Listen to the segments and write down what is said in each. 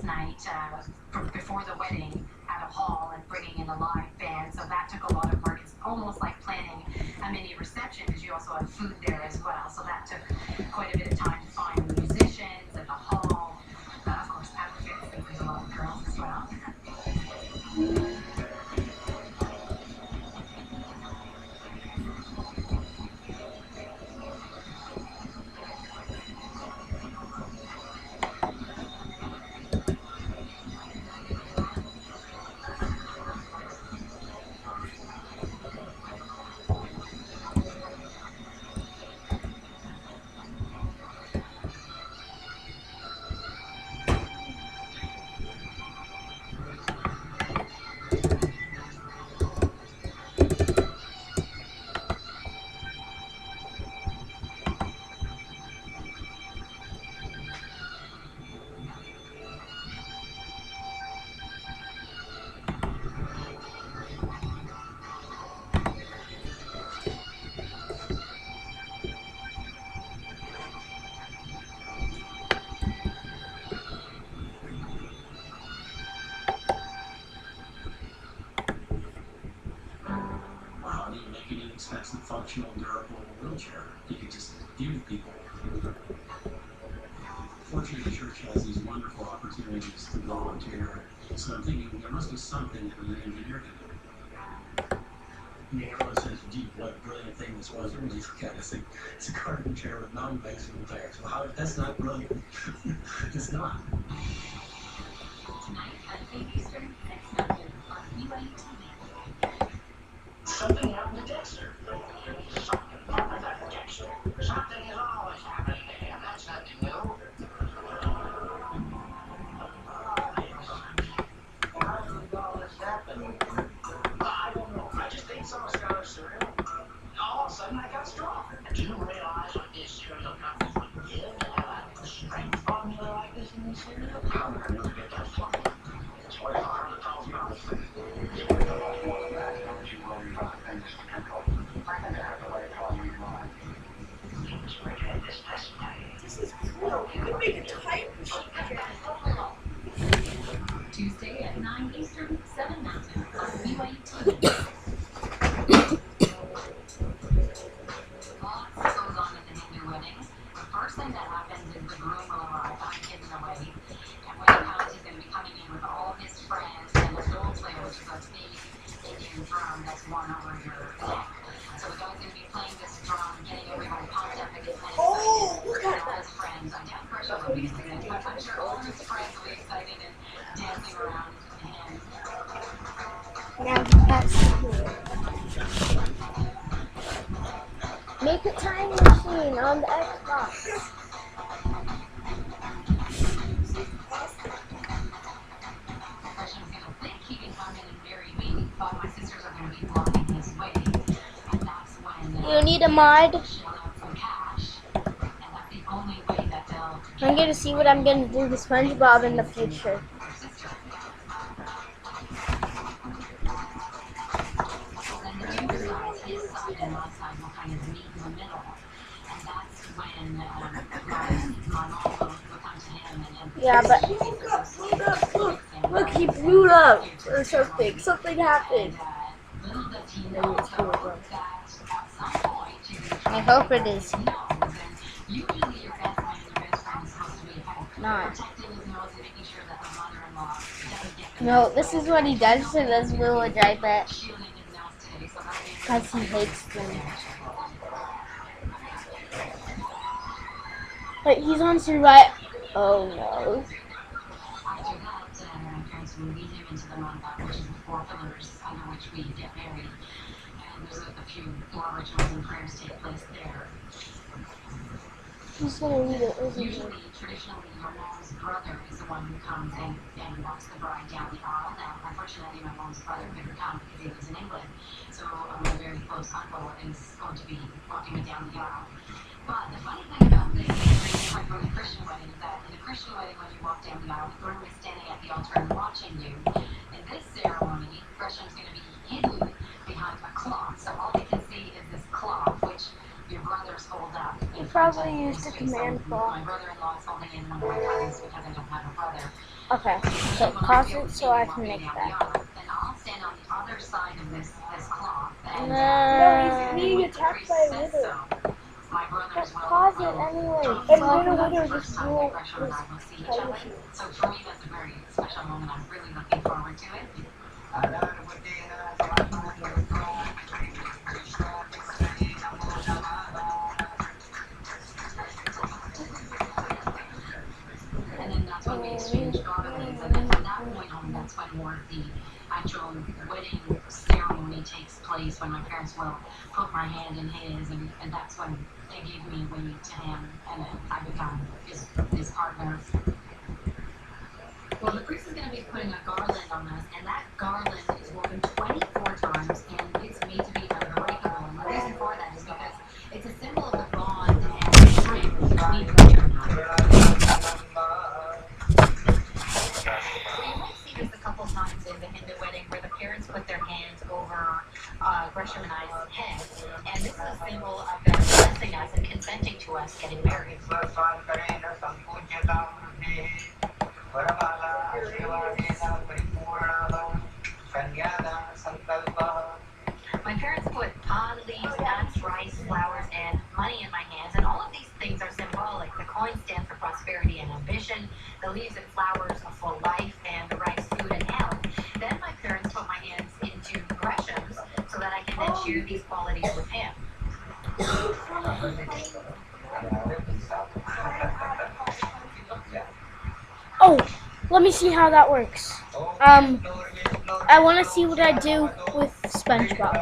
night before the wedding at a hall and bringing in a live band. So that took a lot of work. It's almost like planning a mini reception because you also have food there as well. So that took quite a bit of time to find the musicians at the hall. Of course, outfits, because there's a lot of girls as well. Inexpensive, functional, durable wheelchair you could just give people. Fortunately, the church has these wonderful opportunities to volunteer, so I'm thinking there must be something that an engineer can do. Everyone says, gee, what a brilliant thing this was. Everybody kind of think it's a garden chair with non-bicycle tires. Well, how, that's not brilliant. It's not. Tonight at 8 Eastern, 6 Mountain on BYU-TV. Something happened to Dexter. Something happened to Dexter. Something is always happening to him. That's nothing new. How did all this happen? I don't know. I just ate some Scottish cereal. All of a sudden, I got strong. Do you realize what these cereal companies would give to have a strength formula like this in these cereal? How did I never get that formula? It's way hard to tell about. This is cool. You can make a time machine. Tuesday at 9 Eastern, 7 Mountain on BYU-TV. Lots goes on in the Hindu weddings. The first thing that happens is the groom will arrive hidden away. And when he comes, he's going to be coming in with all his friends and a dole player, which is a big Indian drum that's worn over your neck. So the guy's going to be playing this drum, getting everyone pumped up and getting excited. Look at all his friends. I'm down pressure will be excited, but I'm sure all his friends will be excited and dancing around him. Now that's cool. Make a time machine on the Xbox. Christian's going to think he can come in and marry me, but my sisters are going to be blocking his way. And that's when You need a mod. she'll have some cash. And that's the only way that they'll I'm gonna see what I'm gonna do to SpongeBob in the future. then the two sides, his side and my side, will kind of meet in the middle. And that's when my mom will come to him and Yeah, but Look, he blew up or something. Something happened. little does he know that at some point you I hope it is usually your best friend and your best friend is supposed to be kind of not. protecting his nose and making sure that the mother-in-law doesn't get No, this is what he does to this village, I bet. shielding his nose today. So that means Because he hates them. But he's on survive. Oh no. after that, my parents will lead him into the mandap, which is the 4 pillars under which we get married. And there's a few more rituals and prayers take place there. He's gonna read it, isn't he? Usually, traditionally, your mom's brother is the one who comes and walks the bride down the aisle. Now, unfortunately, my mom's brother couldn't come because he lives in England. So my very close uncle is going to be walking me down the aisle. But the funny thing about this is different from the Christian wedding is that in a Christian wedding, when you walk down the aisle, the groom is standing at the altar and watching you. In this ceremony, Christian's going to be hidden behind a cloth. So all you can see is this cloth, which your brothers hold up. He probably used a command so cloth. my brother-in-law is holding in one of my cousins because I don't have a brother. Okay, so pause it so I can make that. And I'll stand on the other side of this cloth. And, No, he's being attacked by a wither. my brothers will Pause it anyway. drop And off. then a That's the wither first just time rule that Gresham and I will see each his other. So for me, that's a very special moment. I'm really looking forward to it. And then that's when we exchange garlands. And then from that point on, that's when more of the actual wedding ceremony takes place, when my parents will put my hand in his, and that's when they gave me away to him, and then I become his partner. Well, the priest is going to be putting a garland on us, and that garland is woven 24 times, and it's made to be unbreakable. And the reason for that is because it's a symbol of the bond and strength between Gresham and I. So you might see this a couple times in the Hindu wedding where the parents put their hands over Gresham and I's head, and this is a symbol of them blessing us and consenting to us getting married. My parents put palm leaves, nuts, rice, flowers, and money in my hands, and all of these things are symbolic. The coins stand for prosperity and ambition, the leaves and flowers are for life, and the rice, food, and health. Then my parents put my hands into Gresham's so that I can then share these qualities with him. Oh, let me see how that works. I want to see what I do with SpongeBob.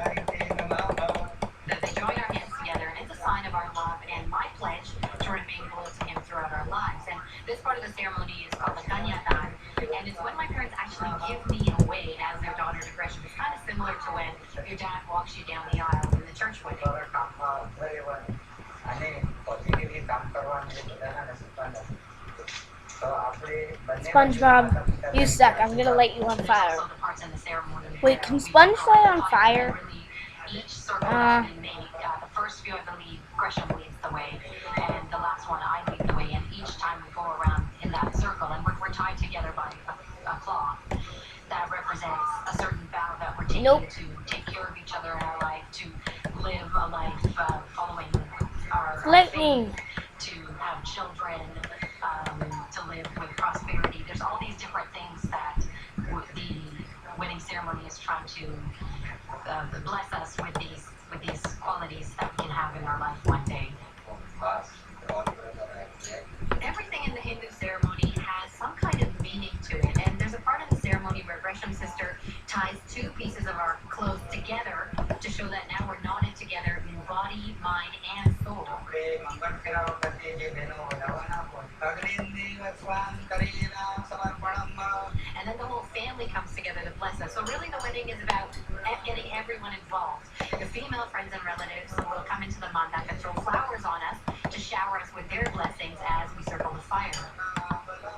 That they join our hands together, and it's a sign of our love and my pledge to remain loyal to him throughout our lives. And this part of the ceremony is called the Kanyadan, and it's when my parents actually give me away as their daughter to Gresham. It's kind of similar to when your dad walks you down the aisle in the church wedding. SpongeBob, you suck. I'm gonna light you on fire. Also the parts in the ceremony. Wait, can Sponge light on fire? Each circle that we make, the first few, I believe, Gresham leads the way, and the last one, I lead the way. And each time we go around in that circle, and we're tied together by a cloth that represents a certain vow that we're taking to take care of each other in our life, to live a life following our faith, to have children, to live with prosperity. There's all these different things that the wedding ceremony is trying to bless us with these qualities that we can have in our life one day. Everything in the Hindu ceremony has some kind of meaning to it, and there's a part of the ceremony where Gresham's sister ties two pieces of our clothes together to show that now we're knotted together in body, mind, and soul. And then the whole family comes together to bless us. So really the wedding is about getting everyone involved. The female friends and relatives will come into the mandap and throw flowers on us to shower us with their blessings as we circle the fire.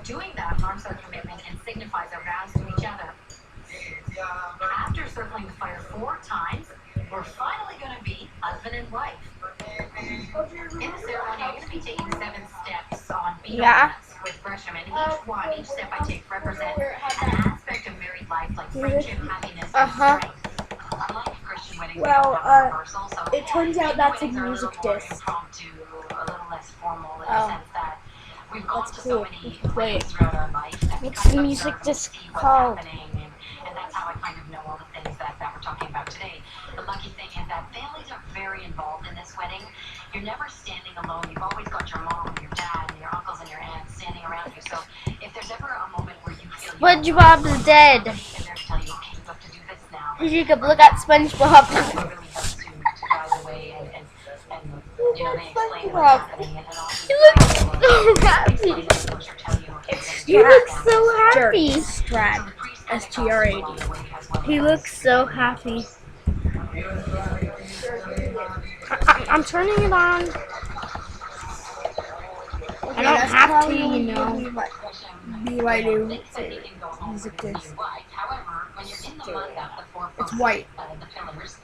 Doing that marks our commitment and signifies our vows to each other. After circling the fire 4 times, we're finally going to be husband and wife. In the ceremony, I'm going to be taking 7 steps on being with Gresham, and each step I take represents an aspect of married life, like friendship, happiness, and strength. Unlike Christian weddings, rehearsal, so it turns out that's a music disc. Impromptu, a little less formal in the sense that we've gone to so many Wait. weddings throughout our life that we What's kind the of music observe and disc see what's called? happening, and that's how I kind of know all the things that we're talking about today. The lucky thing is that families are very involved in this wedding. You're never standing alone. You've always got your mom and your dad and your uncles and your aunts standing around you. So if there's ever a moment where you feel SpongeBob's dead. and they're to tell you, okay, you have to do this now. You can look at SpongeBob. It really helps to guide the way and you know, they explain what's happening, and then also He looks so happy. He looks so happy. Strat. STRAD. He looks so happy. I'm turning it on. I don't have to, you know. BYD music disc. However, when you're in the mandap, the 4 It's white. the pillars,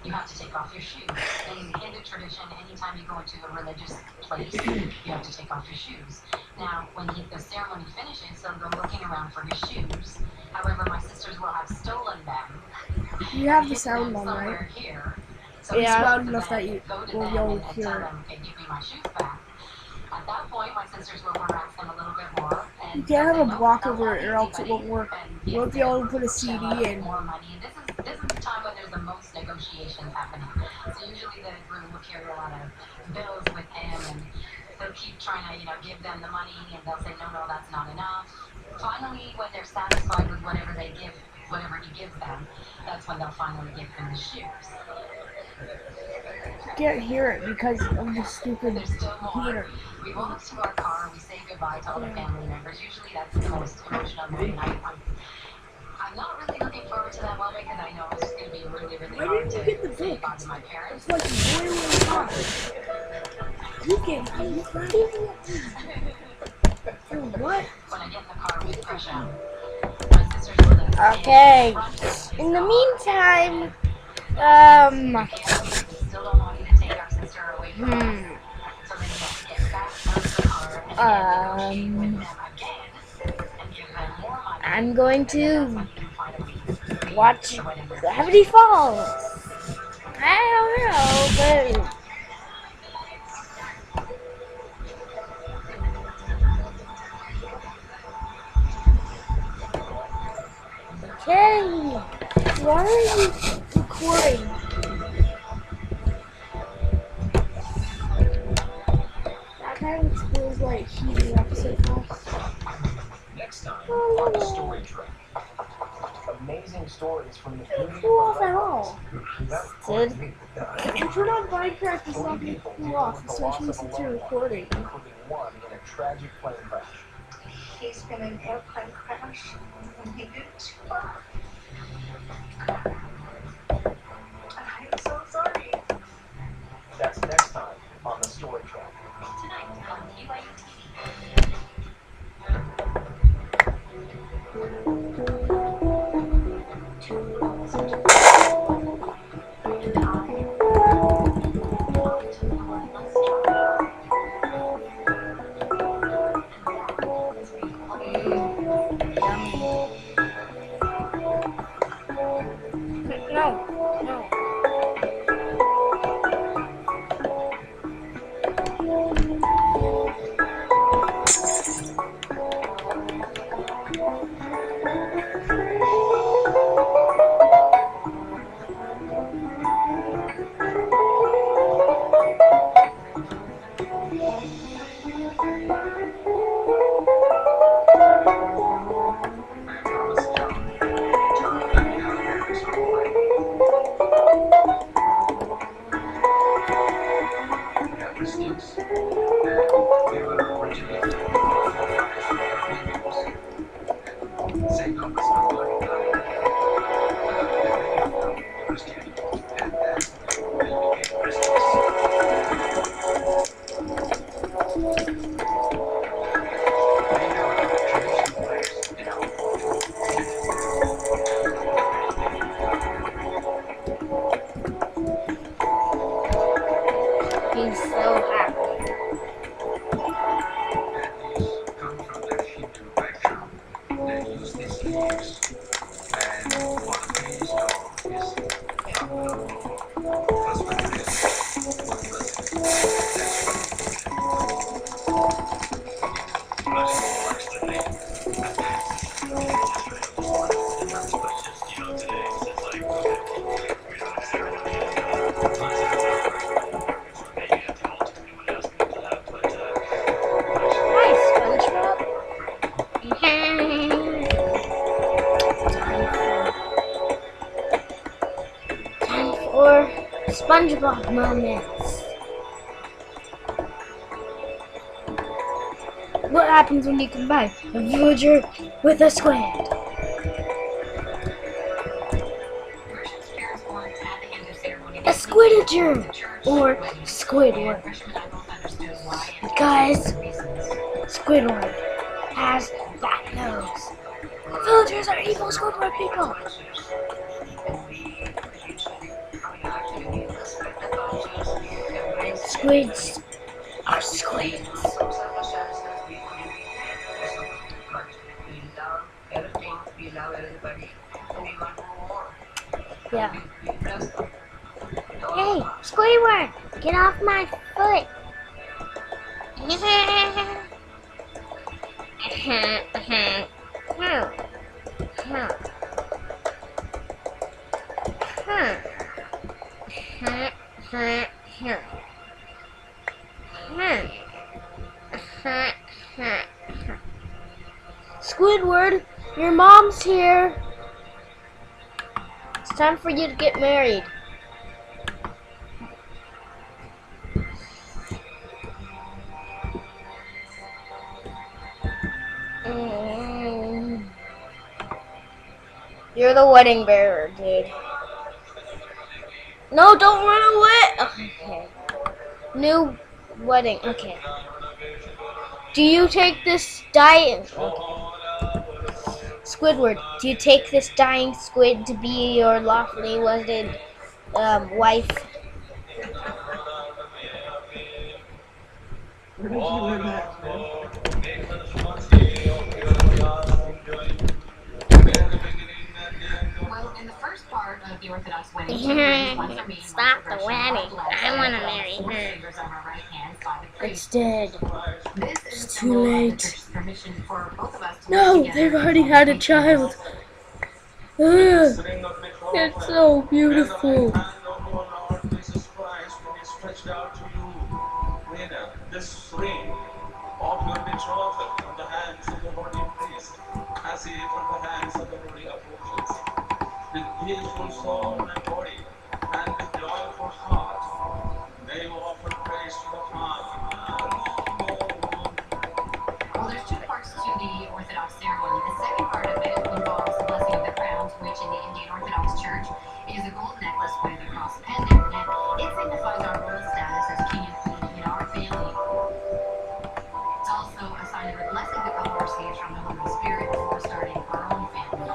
you have to take off your shoes. In Hindu tradition, anytime you go into a religious place, you have to take off your shoes. Now, when the ceremony finishes, he'll go looking around for his shoes. However, my sisters will have stolen them. You have the Hidden sound them on, somewhere right? here. So It's yeah, loud to enough that then you go to will them be able and, to and hear tell it. them, okay, give me my shoes back. At that point, my sisters will harass them a little bit more. And You can't have they'll a say, "No, block not over that it or easy, else it buddy." won't work. And You won't be able to put a CD shell out in. more money. And this is the time when there's the most negotiations happening. So usually the groom will carry a lot of bills with him, and they'll keep trying to, give them the money, and they'll say, no, that's not enough. Finally, when they're satisfied with whatever he gives them, that's when they'll finally give him the shoes. You can't hear it because of the stupid There's still more. heater. We walk to our car, we say goodbye to all the family members. Usually that's the most emotional moment. I'm not really looking forward to that moment because I know it's just going to be really, really Why hard didn't you get the to say book? goodbye to my parents. It's like boiling hot. You can what? When I get in the car with pressure, my sisters will then say, Okay. "Run, In the stop." meantime, We still don't want you to take our sister away from us. So then you have to get back out of the car and again negotiate with them again and give them more money. I'm going And then that's to when you can finally watch the wedding. Gravity Falls. I don't know, but okay. Why are you recording? That kind of feels like heating up so fast. Next time on the story track. Amazing stories from the community Cool off of at all. Dude. If you turn on Minecraft, it's not going to cool off, especially since you're recording. including one in a tragic plane crash. He's been in an airplane crash and he did too. I'm so sorry. That's next time on the story track. Tonight on BYU No, no. He's so happy. Come from that Hindu background. They use these leaves, and what they use is first one is what Hi, SpongeBob. Time for SpongeBob moments. What happens when you combine a villager with a squid? A squidager or Squidward. Guys, Squidward has that nose. Villagers are evil Squidward people. Squids are squids. We love everything, we love everybody, and we want more. Yeah. We bless them. Hey, Squidward, get off my foot. Squidward, your mom's here. It's time for you to get married. You're the wedding bearer, dude. No, don't run away. Okay. New wedding. Okay. Do you take this dying? Squidward, do you take this dying squid to be your lawfully wedded wife? Where did you learn that, man? Well, in the first part of the Orthodox wedding, two rings, one for me and Stop one the for Gretchen, wedding. God bless, I and wanna put on marry the four her. fingers of our right hands by the It's priest. dead. This is a It's symbol too of the late. church's permission for both of us to No, live together they've as already long had as a we child. please. Ugh, it's so beautiful. This ring of your betrothal from the hands of the holy priest, as he from the hands of the holy apostles, with peaceful soul and body, and with joyful heart, they offer praise to the Father. Well, there's two parts to the Orthodox ceremony. The second part of it involves the blessing of the crowns, which in the Indian Orthodox Church is a gold necklace with a cross pendant, and it signifies our royal status as king and queen in our family. It's also a sign of the blessing the couple receives from the Holy Spirit before starting our own family.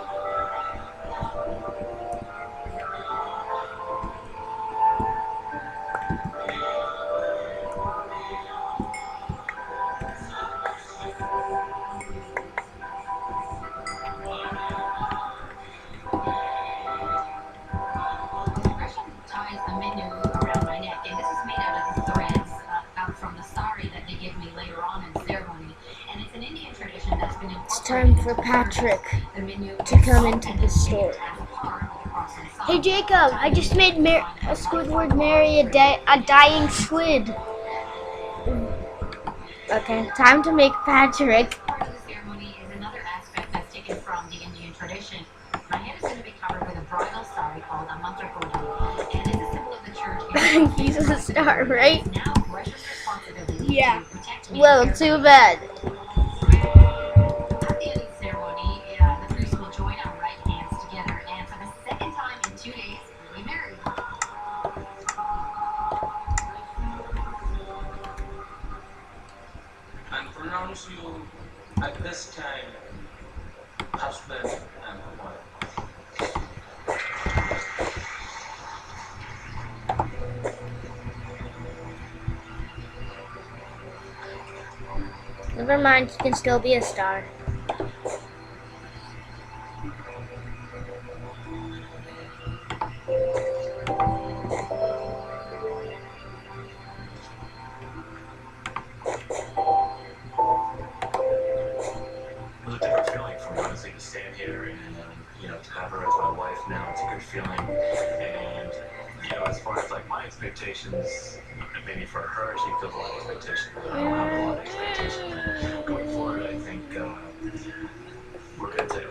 Gretchen ties a menu around my neck, and this is made out of the threads out from the sari that they give me later on in the ceremony. And it's an Indian tradition that's been It's incorporated time for into the Patrick service. The menu to is come salt into and the it's store. made as a part of the cross and sign. Hey Jacob, I just made a Squidward marry a dying squid. Okay, time to make Patrick. Part of the ceremony is another aspect that's taken from the Indian tradition. My head is going to be covered with a bridal sari called a mantra kodai, and it's a symbol of the church. He's a star, right? It's now Gretchen's responsibility Yeah. to protect me. Well, and care too for me. bad. At the end of the ceremony, the priest will join our right hands together, and for the second time in 2 days, we'll be married. And pronounce you at this time husband and wife. Never mind, he can still be a star. It was a different feeling from honestly to stand here and to have her as my wife now. It's a good feeling. And as far as like my expectations, maybe for her she feels a lot of expectation. I don't have a lot of expectation going forward. I think I'm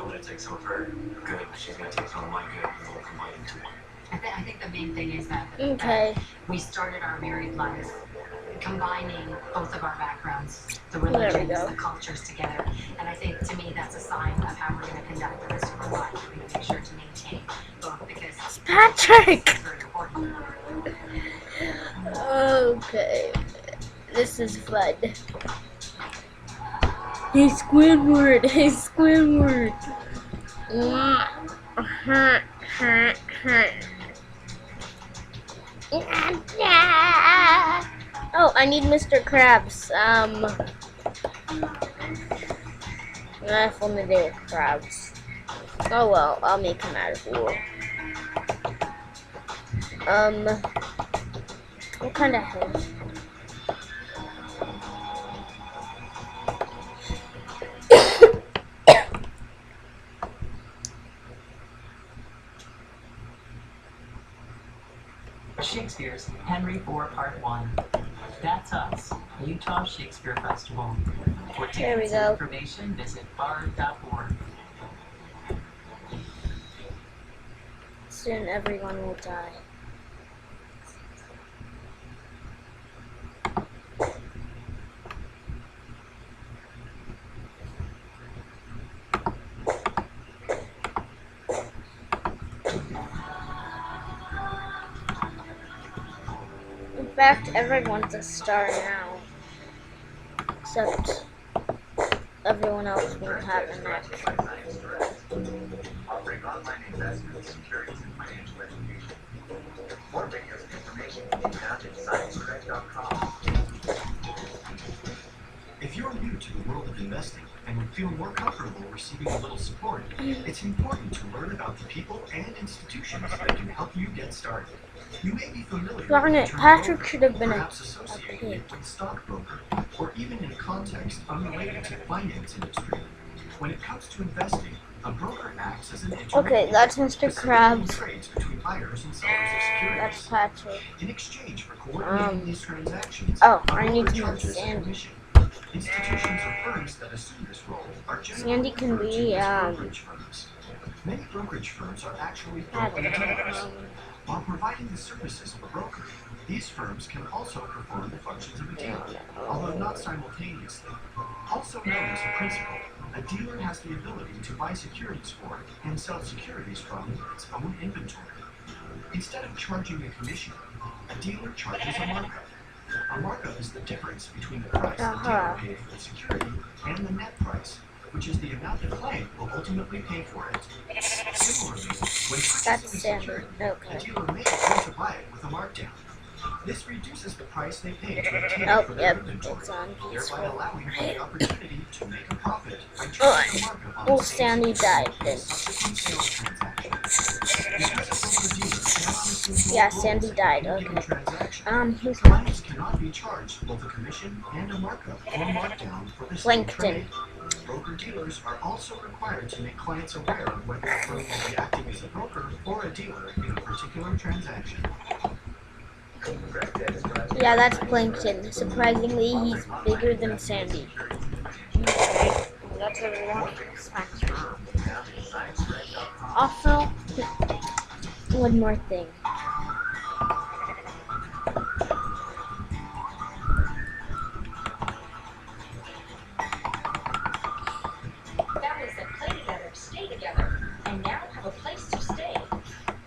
gonna take some of her good. She's gonna take some of my good, and we'll combine into one. I think the main thing is that Okay. we started our married life combining both of our backgrounds, the There we religions, go. the cultures together. And I think to me that's a sign of how we're going to conduct the rest of our life. We're going to make sure to maintain both because Patrick! it's very important. Okay. This is fun. Hey Squidward! Hey Squidward! Oh, I need Mr. Krabs. If only they were crabs. Oh well, I'll make him out of wool. What kind of hay? Shakespeare's Henry IV Part 1. That's Us, Utah Shakespeare Festival. For There we tickets and go. information, visit bard.org. Soon everyone will die. In fact, everyone's a star now. Except everyone else won't have a neck. Offering online investments, securities, and financial education. More videos and information can be found at sciencedirect.com. If you're new to the world of investing and would feel more comfortable receiving a little support, it's important to learn about the people and institutions that can help you get started. You may be familiar Darn with it, the term Patrick broker, should have been perhaps a associating pig. it with stockbroker, or even in a context unrelated to the finance industry. When it comes to investing, a broker acts as an intermediary. Okay, that's Mr. facilitating Krabs. trades between buyers and sellers of securities. That's Patrick. In exchange for coordinating these transactions, Oh, a I need broker to know charges a Sandy. commission. Institutions or firms that assume this role are generally Sandy can referred be, to as brokerage firms. Many brokerage firms are actually broker-dealers. While providing the services of a broker, these firms can also perform the functions of a dealer, although not simultaneously. Also known as a principal, a dealer has the ability to buy securities for and sell securities from its own inventory. Instead of charging a commission, a dealer charges a markup. A markup is the difference between the price the dealer paid for the security and the net price, which is the amount the client will ultimately pay for it. Similarly, when purchasing a security, the dealer may agree to buy it with a markdown. This reduces the price they pay to obtain it for their inventory, thereby allowing for the opportunity to make a profit by charging a markup on the Sandy died then. subsequent sales transactions. Because a broker-dealer cannot assume Yeah, both Sandy roles died, in a given okay. transaction, Who's clients cannot be charged both a commission and a markup or markdown for the same Plankton? trade. Broker-dealers are also required to make clients aware of whether a firm will be acting as a broker or a dealer in a particular transaction. Yeah, that's Plankton. Surprisingly, he's bigger than Sandy. Okay, well, that's everyone. Also, one more thing. Families that play together stay together and now have a place to stay.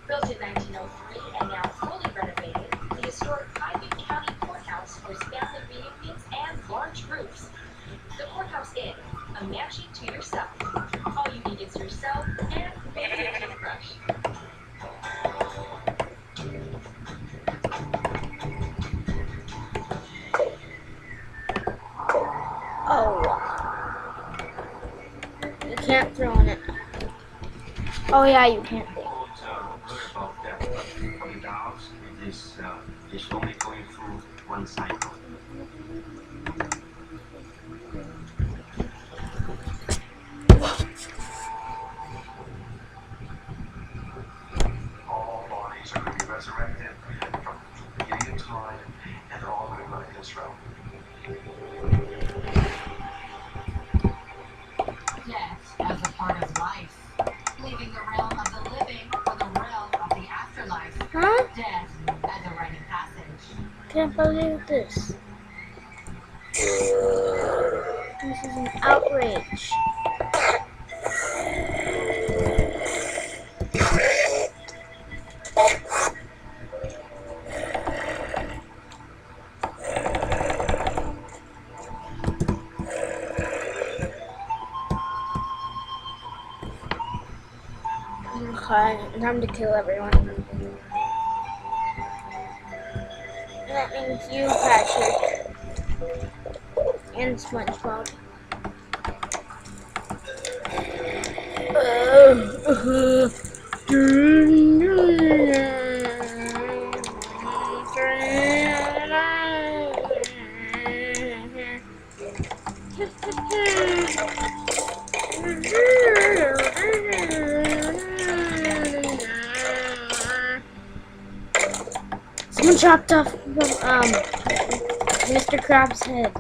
Built in 1903 and now fully renovated, the historic Highview County Courthouse hosts family reunions and large groups. The Courthouse Inn, a mansion to yourself. All you need is yourself and maybe a toothbrush. Oh. You can't throw in it. Oh yeah, you can't think. About that, but for the dogs, it is only going through one cycle. All bodies are going to be resurrected from the beginning of time, and they're all going to go to Israel. Death as a part of life. Leaving the realm of the living for the realm of the afterlife. Huh? Death as a rite of passage. Can't believe this. This is an outrage. Okay, time to kill everyone. That means you, Patrick. And SpongeBob. Someone chopped off Mr. Krabs' head.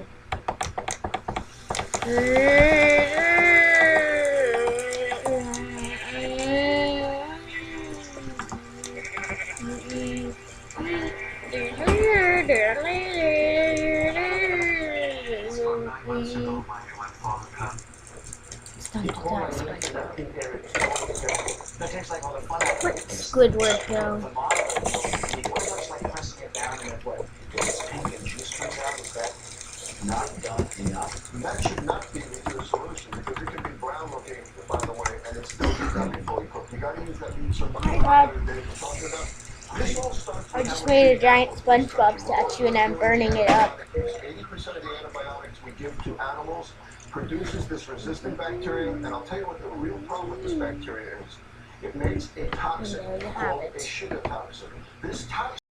Where'd Squidward go? Not done enough. That should not be your solution because it can be brown looking, by the way, and it's still not be fully cooked. You gotta use that meat so much. I just made a giant SpongeBob statue and I'm burning it up. 80% of the antibiotics we give to animals produces this resistant bacteria, and I'll tell you what the real problem with this bacteria is. It makes a toxin called a sugar toxin. This toxin